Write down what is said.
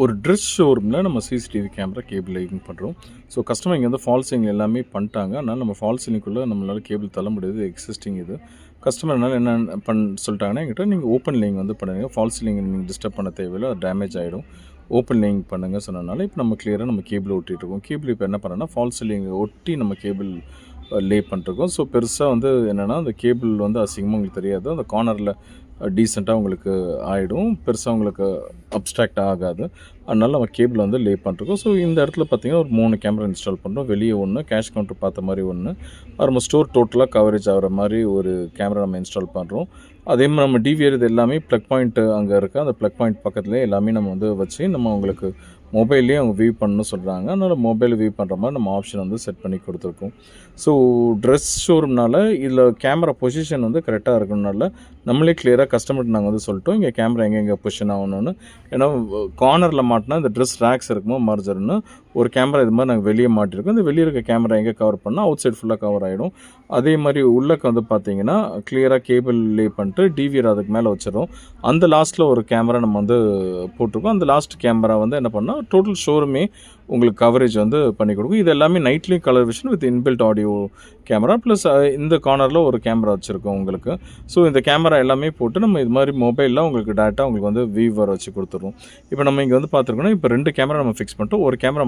ஒரு ட்ரெஸ் ஷோரூமில் நம்ம சிசிடிவி கேமரா கேபிள் லைவிங் பண்ணுறோம். ஸோ கஸ்டமர் இங்கே வந்து ஃபால் சீலிங் எல்லாமே பண்ணிட்டாங்க. அதனால் நம்ம ஃபால் சீலிங்குள்ளே நம்மளால் கேபிள் தள்ள முடியாது, எக்ஸிஸ்டிங் இது. கஸ்டமர் என்னால் என்ன சொல்லிட்டாங்கன்னா என்கிட்ட நீங்கள் ஓப்பன் லேயிங் வந்து பண்ணுங்கள், ஃபால் சீலிங் நீங்கள் டிஸ்டர்ப் பண்ண தேவையில்லை, அது டேமேஜ் ஆகிடும், ஓப்பன் லேயிங் பண்ணுங்கள் சொன்னதுனால இப்போ நம்ம கிளியராக நம்ம கேபிள் ஒட்டிகிட்ருக்கோம். கேபிள் இப்போ என்ன பண்ணோன்னா ஃபால் சீலிங் ஒட்டி நம்ம கேபிள் லே பண்ணிருக்கோம். ஸோ பெருசாக வந்து என்னென்னா அந்த கேபிள் வந்து அசிங்கமாக உங்களுக்கு தெரியாது, அந்த கார்னரில் டீசெண்டாக உங்களுக்கு ஆகிடும், பெருசாக உங்களுக்கு அப்ஸ்ட்ராக்ட் ஆகாது. அதனால் நம்ம கேபிள் வந்து லே பண்ணிருக்கோம். ஸோ இந்த இடத்துல பார்த்திங்கன்னா ஒரு 3 கேமரா இன்ஸ்டால் பண்ணுறோம். வெளியே ஒன்று, கேஷ் கவுண்டர் பார்த்த மாதிரி ஒன்று, நம்ம ஸ்டோர் டோட்டலாக கவரேஜ் ஆகிற மாதிரி ஒரு கேமரா நம்ம இன்ஸ்டால் பண்ணுறோம். அதே மாதிரி நம்ம டிவிஆர் இது எல்லாமே ப்ளக் பாயிண்ட்டு அங்கே இருக்குது, அந்த ப்ளக் பாயிண்ட் பக்கத்துலேயே எல்லாமே நம்ம வந்து வச்சு நம்ம உங்களுக்கு மொபைல்லேயே அவங்க வியூ பண்ணணும்னு சொல்கிறாங்க. அதனால் மொபைல் வியூ பண்ணுற மாதிரி நம்ம ஆப்ஷன் வந்து செட் பண்ணி கொடுத்துருக்கோம். ஸோ ட்ரெஸ் ஷோரூம்னால இதில் கேமரா பொசிஷன் வந்து கரெக்டாக இருக்கணுனால நம்மளே கிளியராக கஸ்டமர்கிட்ட நாங்கள் வந்து சொல்லிட்டோம் இங்கே கேமரா எங்கெங்கே பொசிஷன் ஆகணும்னு. ஏன்னா கார்னரில் மாட்டினா இந்த ட்ரெஸ் ரேக்ஸ் இருக்குமோ மார்ஜர்னு ஒரு கேமரா இது மாதிரி நாங்கள் வெளியே மாட்டிருக்கோம். இந்த வெளியே இருக்க கேமரா எங்கே கவர் பண்ணால் அவுட் சைட் ஃபுல்லாக கவர் ஆகிடும். அதே மாதிரி உள்ளக்க வந்து பார்த்திங்கன்னா கிளியராக கேபிள் லே பண்ணிட்டு டிவிஆர் அதுக்கு மேலே வச்சிடும். அந்த லாஸ்ட்டில் ஒரு கேமரா நம்ம வந்து போட்டிருக்கோம். அந்த லாஸ்ட் கேமரா வந்து என்ன பண்ணால் டோட்டல் ஷோரூமே உங்களுக்கு கவரேஜ் வந்து பண்ணி கொடுக்கும். இது எல்லாமே நைட்லேயும் colour vision with inbuilt audio camera plus இந்த கார்னரில் ஒரு கேமரா வச்சுருக்கோம் உங்களுக்கு. ஸோ இந்த கேமரா எல்லாமே போட்டு நம்ம இது மாதிரி மொபைலில் உங்களுக்கு டேரெக்டாக உங்களுக்கு வந்து வியூ வர வச்சு கொடுத்துருவோம். இப்போ நம்ம இங்கே வந்து பார்த்துருக்கோன்னா இப்போ 2 கேமரா நம்ம ஃபிக்ஸ் பண்ணிட்டோம். ஒரு கேமரா